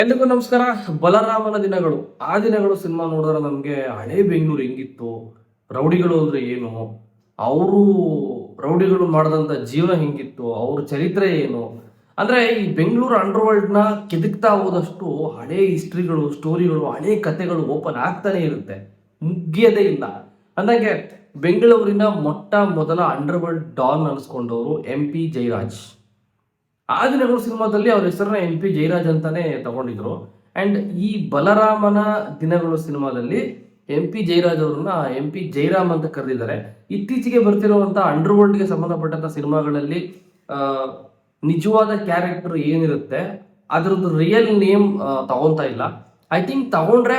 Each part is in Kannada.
ಎಲ್ರಿಗೂ ನಮಸ್ಕಾರ. ಬಲರಾಮನ ದಿನಗಳು, ಆ ದಿನಗಳು ಸಿನಿಮಾ ನೋಡಿದ್ರೆ ನಮಗೆ ಹಳೆ ಬೆಂಗಳೂರು ಹೆಂಗಿತ್ತು, ರೌಡಿಗಳು ಅಂದ್ರೆ ಏನು, ಅವರು ರೌಡಿಗಳು ಮಾಡಿದಂಥ ಜೀವನ ಹೆಂಗಿತ್ತು, ಅವ್ರ ಚರಿತ್ರೆ ಏನು, ಅಂದ್ರೆ ಈ ಬೆಂಗಳೂರು ಅಂಡರ್ ವರ್ಲ್ಡ್ ನ ಕೆದಕ್ತಾ ಹೋದಷ್ಟು ಹಳೆ ಹಿಸ್ಟ್ರಿಗಳು, ಸ್ಟೋರಿಗಳು, ಹಳೆ ಕಥೆಗಳು ಓಪನ್ ಆಗ್ತಾನೆ ಇರುತ್ತೆ, ಮುಗಿಯದೇ ಇಲ್ಲ. ಅಂದಾಗೆ ಬೆಂಗಳೂರಿನ ಮೊಟ್ಟ ಮೊದಲ ಅಂಡರ್ ವರ್ಲ್ಡ್ ಡಾನ್ ಅನಿಸ್ಕೊಂಡವರು MP ಜಯರಾಜ್. ಆ ದಿನಗಳು ಸಿನಿಮಾದಲ್ಲಿ ಅವ್ರ ಹೆಸರನ್ನ MP ಜಯರಾಜ್ ಅಂತಾನೆ ತಗೊಂಡಿದ್ರು. ಅಂಡ್ ಈ ಬಲರಾಮನ ದಿನಗಳು ಸಿನಿಮಾದಲ್ಲಿ MP ಜಯರಾಜ್ ಅವ್ರನ್ನ MP ಜಯರಾಮ್ ಅಂತ ಕರೆದಿದ್ದಾರೆ. ಇತ್ತೀಚೆಗೆ ಬರ್ತಿರುವಂತಹ ಅಂಡರ್ ವರ್ಲ್ಡ್ಗೆ ಸಂಬಂಧಪಟ್ಟಂತ ಸಿನಿಮಾಗಳಲ್ಲಿ ನಿಜವಾದ ಕ್ಯಾರೆಕ್ಟರ್ ಏನಿರುತ್ತೆ ಅದ್ರದ್ದು ರಿಯಲ್ ನೇಮ್ ತಗೊಂತಾ ಇಲ್ಲ. ಐ ಥಿಂಕ್ ತಗೊಂಡ್ರೆ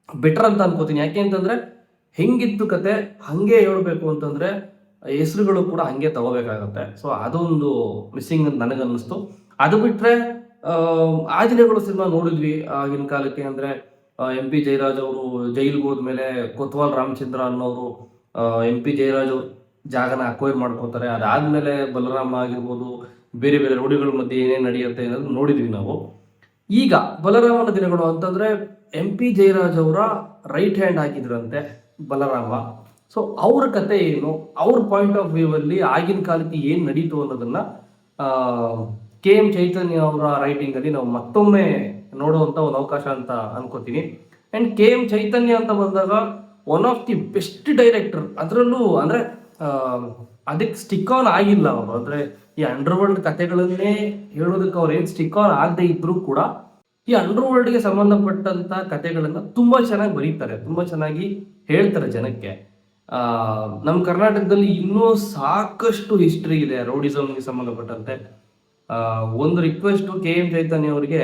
ಬೆಟರ್ ಅಂತ ಅನ್ಕೋತೀನಿ. ಯಾಕೆ ಅಂತಂದ್ರೆ ಹೆಂಗಿತ್ತು ಕತೆ ಹಂಗೆ ಹೇಳ್ಬೇಕು ಅಂತಂದ್ರೆ ಹೆಸರುಗಳು ಕೂಡ ಹಂಗೆ ತಗೋಬೇಕಾಗತ್ತೆ. ಸೊ ಅದೊಂದು ಮಿಸ್ಸಿಂಗ್ ಅಂತ ನನಗನ್ನಿಸ್ತು. ಅದು ಬಿಟ್ರೆ ಆ ದಿನಗಳು ಸಿನಿಮಾ ನೋಡಿದ್ವಿ ಆಗಿನ ಕಾಲಕ್ಕೆ. ಅಂದ್ರೆ MP ಜಯರಾಜ್ ಅವರು ಜೈಲ್ಗೆ ಹೋದ್ಮೇಲೆ ಕೊತ್ವಾಲ್ ರಾಮಚಂದ್ರ ಅನ್ನೋರು MP ಜಯರಾಜ್ ಅವ್ರ ಜಾಗನ ಅಕ್ವೈರ್ ಮಾಡ್ಕೋತಾರೆ. ಅದಾದ್ಮೇಲೆ ಬಲರಾಮ ಆಗಿರ್ಬೋದು, ಬೇರೆ ಬೇರೆ ರೌಡಿಗಳ ಮಧ್ಯೆ ಏನೇನು ನಡೆಯುತ್ತೆ ಅನ್ನೋದು ನೋಡಿದ್ವಿ ನಾವು. ಈಗ ಬಲರಾಮನ ದಿನಗಳು ಅಂತಂದ್ರೆ MP ಜಯರಾಜ್ ಅವರ ರೈಟ್ ಹ್ಯಾಂಡ್ ಹಾಕಿದ್ರಂತೆ ಬಲರಾಮ. ಸೊ ಅವ್ರ ಕತೆ ಏನು, ಅವ್ರ ಪಾಯಿಂಟ್ ಆಫ್ ವ್ಯೂ ಅಲ್ಲಿ ಆಗಿನ ಕಾಲಕ್ಕೆ ಏನ್ ನಡೀತು ಅನ್ನೋದನ್ನ KM ಚೈತನ್ಯ ಅವರ ರೈಟಿಂಗ್ ಅಲ್ಲಿ ನಾವು ಮತ್ತೊಮ್ಮೆ ನೋಡುವಂತ ಒಂದು ಅವಕಾಶ ಅಂತ ಅನ್ಕೋತೀನಿ. ಅಂಡ್ KM ಚೈತನ್ಯ ಅಂತ ಬಂದಾಗ one of the best director. ಅದರಲ್ಲೂ ಅಂದ್ರೆ ಅದಕ್ಕೆ ಸ್ಟಿಕ್ ಆನ್ ಆಗಿಲ್ಲ ಅವರು. ಅಂದ್ರೆ ಈ ಅಂಡರ್ ವರ್ಲ್ಡ್ ಕಥೆಗಳನ್ನೇ ಹೇಳೋದಕ್ಕೆ ಅವ್ರು ಏನ್ ಸ್ಟಿಕ್ ಆನ್ ಆಗದೆ ಇದ್ರು ಕೂಡ ಈ ಅಂಡರ್ ವರ್ಲ್ಡ್ಗೆ ಸಂಬಂಧಪಟ್ಟಂತ ಕಥೆಗಳನ್ನ ತುಂಬಾ ಚೆನ್ನಾಗಿ ಬರೀತಾರೆ, ತುಂಬಾ ಚೆನ್ನಾಗಿ ಹೇಳ್ತಾರೆ ಜನಕ್ಕೆ. ನಮ್ಮ ಕರ್ನಾಟಕದಲ್ಲಿ ಇನ್ನೂ ಸಾಕಷ್ಟು ಹಿಸ್ಟ್ರಿ ಇದೆ ರೌಡಿಸಮ್ಗೆ ಸಂಬಂಧಪಟ್ಟಂತೆ. ಒಂದು ರಿಕ್ವೆಸ್ಟ್ KM ಚೈತನ್ಯ ಅವರಿಗೆ,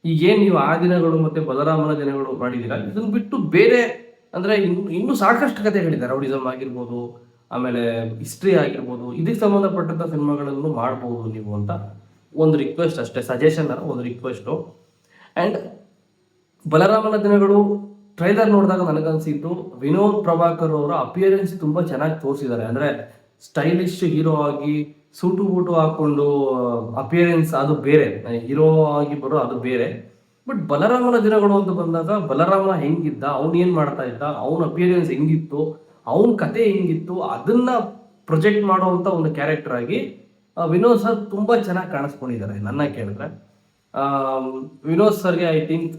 ಈಗೇನು ನೀವು ಆ ದಿನಗಳು ಮತ್ತೆ ಬಲರಾಮನ ದಿನಗಳು ಮಾಡಿದ್ದೀರಾ, ಇದನ್ನ ಬಿಟ್ಟು ಬೇರೆ ಅಂದ್ರೆ ಇನ್ನೂ ಸಾಕಷ್ಟು ಕಥೆಗಳಿದೆ, ರೌಡಿಸಮ್ ಆಗಿರ್ಬೋದು, ಆಮೇಲೆ ಹಿಸ್ಟ್ರಿ ಆಗಿರ್ಬೋದು, ಇದಕ್ಕೆ ಸಂಬಂಧಪಟ್ಟಂತ ಸಿನಿಮಾಗಳನ್ನು ಮಾಡ್ಬೋದು ನೀವು ಅಂತ ಒಂದು ರಿಕ್ವೆಸ್ಟ್ ಅಷ್ಟೇ, ಸಜೆಷನ್ ಅಲ್ಲ, ಒಂದು ರಿಕ್ವೆಸ್ಟು. ಅಂಡ್ ಬಲರಾಮನ ದಿನಗಳು ಟ್ರೈಲರ್ ನೋಡಿದಾಗ ನನಗನ್ಸಿದ್ದು ವಿನೋದ್ ಪ್ರಭಾಕರ್ ಅವರ ಅಪಿಯರೆನ್ಸ್ ತುಂಬಾ ಚೆನ್ನಾಗಿ ತೋರಿಸಿದ್ದಾರೆ. ಅಂದ್ರೆ ಸ್ಟೈಲಿಶ್ ಹೀರೋ ಆಗಿ ಸೂಟು ಬೂಟು ಹಾಕೊಂಡು ಅಪಿಯರೆನ್ಸ್ ಅದು ಬೇರೆ, ಹೀರೋ ಆಗಿ ಬರೋ ಅದು ಬೇರೆ. ಬಟ್ ಬಲರಾಮನ ದಿನಗಳು ಅಂತ ಬಂದಾಗ ಬಲರಾಮ ಹೆಂಗಿದ್ದ, ಅವ್ನು ಏನ್ ಮಾಡ್ತಾ ಇದ್ದ, ಅವನ ಅಪಿಯರೆನ್ಸ್ ಹೆಂಗಿತ್ತು, ಅವನ ಕತೆ ಹೆಂಗಿತ್ತು, ಅದನ್ನ ಪ್ರೊಜೆಕ್ಟ್ ಮಾಡುವಂತ ಒಂದು ಕ್ಯಾರೆಕ್ಟರ್ ಆಗಿ ವಿನೋದ್ ಸರ್ ತುಂಬಾ ಚೆನ್ನಾಗಿ ಕಾಣಿಸ್ಕೊಂಡಿದ್ದಾರೆ. ನನ್ನ ಕೇಳಿದ್ರೆ ವಿನೋದ್ ಸರ್ಗೆ I think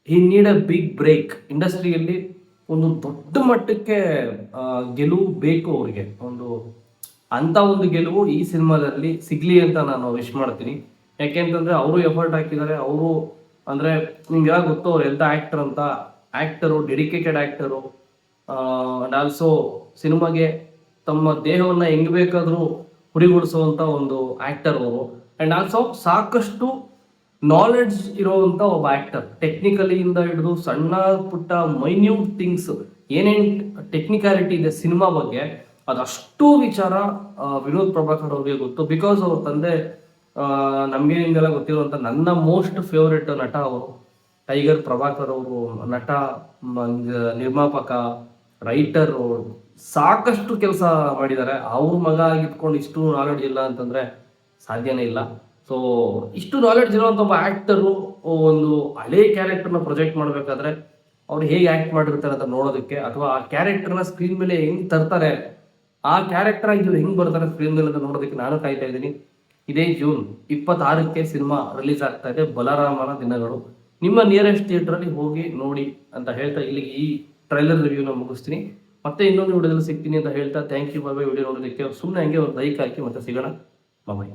he need a big break. ಇಂಡಸ್ಟ್ರಿಯಲ್ಲಿ ಒಂದು ದೊಡ್ಡ ಮಟ್ಟಕ್ಕೆ ಗೆಲುವು ಬೇಕು ಅವರಿಗೆ. ಒಂದು ಗೆಲುವು ಈ ಸಿನಿಮಾದಲ್ಲಿ ಸಿಗ್ಲಿ ಅಂತ ನಾನು ವಿಶ್ ಮಾಡ್ತೀನಿ. ಯಾಕೆಂತಂದ್ರೆ ಅವರು ಎಫರ್ಟ್ ಹಾಕಿದ್ದಾರೆ. ಅವರು ಅಂದ್ರೆ ನಿಮ್ಗೆ ಯಾವಾಗ ಗೊತ್ತು ಅವ್ರು ಎಂತ ಆಕ್ಟರ್ ಅಂತ, actor, dedicated actor, and also ಸಿನಿಮಾಗೆ ತಮ್ಮ ದೇಹವನ್ನ ಹೆಂಗ್ ಬೇಕಾದ್ರೂ ಹುರಿಗೊಳಿಸುವಂತ ಒಂದು ಆಕ್ಟರ್ ಅವರು. ಅಂಡ್ ಆಲ್ಸೋ ಸಾಕಷ್ಟು ನಾಲೆಡ್ಜ್ ಇರುವಂತ ಒಬ್ಬ ಆಕ್ಟರ್. ಟೆಕ್ನಿಕಲಿಯಿಂದ ಹಿಡಿದು ಸಣ್ಣ ಪುಟ್ಟ ಮೈನ್ಯೂಟ್ ಥಿಂಗ್ಸ್ ಏನೇನ್ ಟೆಕ್ನಿಕಾಲಿಟಿ ಇದೆ ಸಿನಿಮಾ ಬಗ್ಗೆ, ಅದಷ್ಟು ವಿಚಾರ ವಿನೋದ್ ಪ್ರಭಾಕರ್ ಅವ್ರಿಗೆ ಗೊತ್ತು. ಬಿಕಾಸ್ ಅವ್ರ ತಂದೆ ನಮ್ಗೆ ನಿಮ್ಗೆಲ್ಲ ಗೊತ್ತಿರುವಂತ ನನ್ನ ಮೋಸ್ಟ್ ಫೇವರೆಟ್ ನಟ ಅವರು ಟೈಗರ್ ಪ್ರಭಾಕರ್ ಅವರು. ನಟ, ನಿರ್ಮಾಪಕ, ರೈಟರ್, ಸಾಕಷ್ಟು ಕೆಲಸ ಮಾಡಿದ್ದಾರೆ. ಅವ್ರ ಮಗ ಆಗಿದ್ಕೊಂಡು ಇಷ್ಟು ನಾಲೆಡ್ಜ್ ಇಲ್ಲ ಅಂತಂದ್ರೆ ಸಾಧ್ಯನೇ ಇಲ್ಲ. ಸೊ ಇಷ್ಟು ನಾಲೆಡ್ಜ್ ಇರುವಂತ ಒಬ್ಬ ಆಕ್ಟರು ಒಂದು ಹಳೆ ಕ್ಯಾರೆಕ್ಟರ್ನ ಪ್ರೊಜೆಕ್ಟ್ ಮಾಡ್ಬೇಕಾದ್ರೆ ಅವ್ರು ಹೇಗೆ ಆಕ್ಟ್ ಮಾಡಿರ್ತಾರೆ ಅಂತ ನೋಡೋದಕ್ಕೆ, ಅಥವಾ ಆ ಕ್ಯಾರೆಕ್ಟರ್ನ ಸ್ಕ್ರೀನ್ ಮೇಲೆ ಹೆಂಗ್ ತರ್ತಾರೆ, ಆ ಕ್ಯಾರೆಕ್ಟರ್ ಆಗಿ ಇವ್ರು ಹೆಂಗ್ ಬರ್ತಾರೆ ಸ್ಕ್ರೀನ್ ಮೇಲೆ ಅಂತ ನೋಡೋದಕ್ಕೆ ನಾನು ಕಾಯ್ತಾ ಇದ್ದೀನಿ. ಇದೇ ಜೂನ್ 26ಕ್ಕೆ ಸಿನಿಮಾ ರಿಲೀಸ್ ಆಗ್ತಾ ಇದೆ, ಬಲರಾಮನ ದಿನಗಳು. ನಿಮ್ಮ ನಿಯರೆಸ್ಟ್ ಥಿಯೇಟರ್ ಅಲ್ಲಿ ಹೋಗಿ ನೋಡಿ ಅಂತ ಹೇಳ್ತಾ ಇಲ್ಲಿಗೆ ಈ ಟ್ರೈಲರ್ ರಿವ್ಯೂನ ಮುಗಿಸ್ತೀನಿ. ಮತ್ತೆ ಇನ್ನೊಂದು ವಿಡಿಯೋದಲ್ಲಿ ಸಿಗ್ತೀನಿ ಅಂತ ಹೇಳ್ತಾ ಥ್ಯಾಂಕ್ ಯು. ಬಾಯ್. ವಿಡಿಯೋ ನೋಡೋದಕ್ಕೆ ಸುಮ್ಮನೆ ಹಂಗೆ ಒಂದು ಲೈಕ್ ಹಾಕಿ ಮತ್ತೆ ಸಿಗೋಣ. ಬಾಯ್.